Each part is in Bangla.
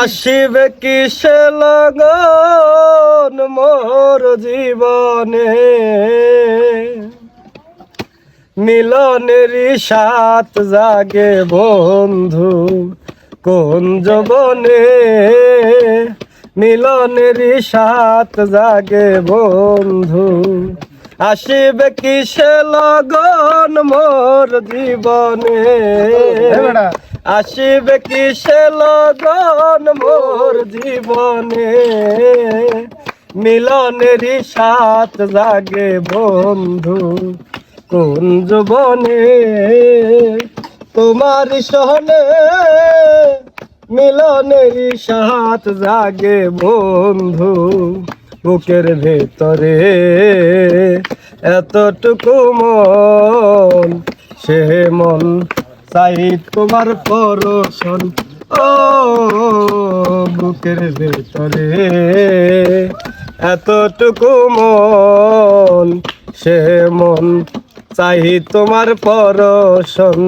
আসিবে কিসে লগন মোর জীবনে, মিলনেরই সাত জাগে বন্ধু কোন যৌবনে, মিলনেরই সাত জাগে বন্ধু। আসিবে কিসে লগন মোর জীবনে, আসিবে কিসে লগন মোর জীবনে, মিলনেরই সাত জাগে বন্ধু কোন যৌবনে। তোমার সহনে মিলনেরই সাত জাগে বন্ধু, বুকের ভেতরে এতটুকু মন, সে মন চাই তোমার পরশন। ও বুকের ভেতরে এতটুকু মন, সে মন চাই তোমার পরশন।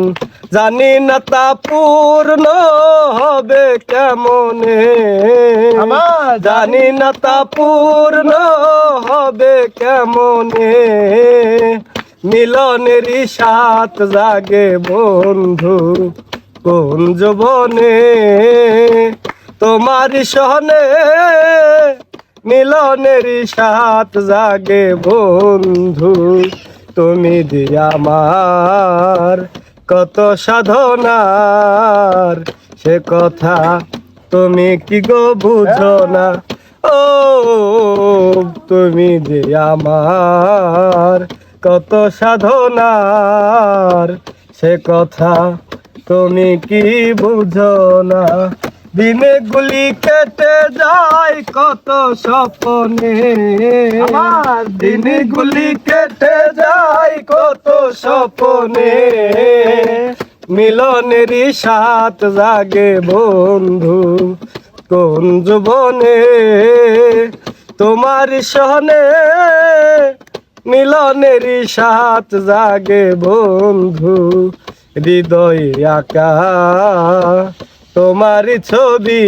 জানি না তা পূর্ণ হবে কেমনে, জানি না তা পূর্ণ হবে কেমনে, মিলনেরই সাত জাগে বন্ধু কোন যৌবনে। তোমার সহনে মিলনেরই সাত জাগে বন্ধু, তুমি দিয়ে আমার কত সাধনার সে কথা তুমি কি গো বুঝো না। ও তুমি যে আমার কত সাধনার সে কথা তুমি কি বুঝো না। দিনে গুলি কেটে যায় কত স্বপ্নে, দিনে গুলি কেটে যায় কত স্বপ্নে, মিলনেরই সাত জাগে বন্ধু কোন যৌবনে। তোমার সহনে মিলনেরই সাত জাগে বন্ধু, হৃদয়ে আঁকা তোমার ছবি,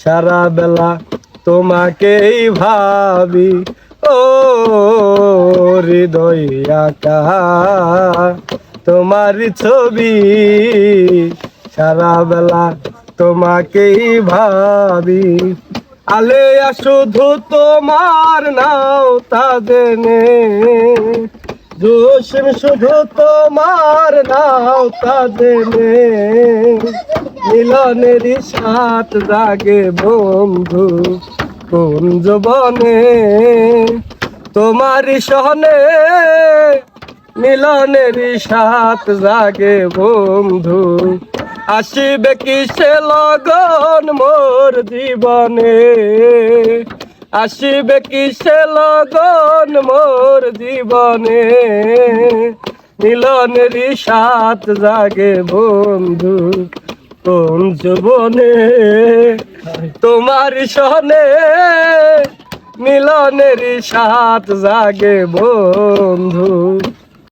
সারা বেলা তোমাকেই ভাবি। ও হৃদয়ে আঁকা তোমার ছবি, সারা বেলা তোমাকেই ভাবি। আলেয়া শুধু তোমার নাও তা জেনে, জোসিম শুধু তোমার নাও তা জেনে, মিলনেরই সাত জাগে বন্ধু কোন যৌবনে। তোমার সহনে মিলনেরই সাত জাগে বন্ধু, আসিবে কিসে লগন মোর জীবনে, আসিবে কিসে লগন মোর জীবনে, মিলনেরই সাত জাগে বন্ধু কোন যৌবনে। তোমার সহনে মিলনেরই সাত জাগে বন্ধু।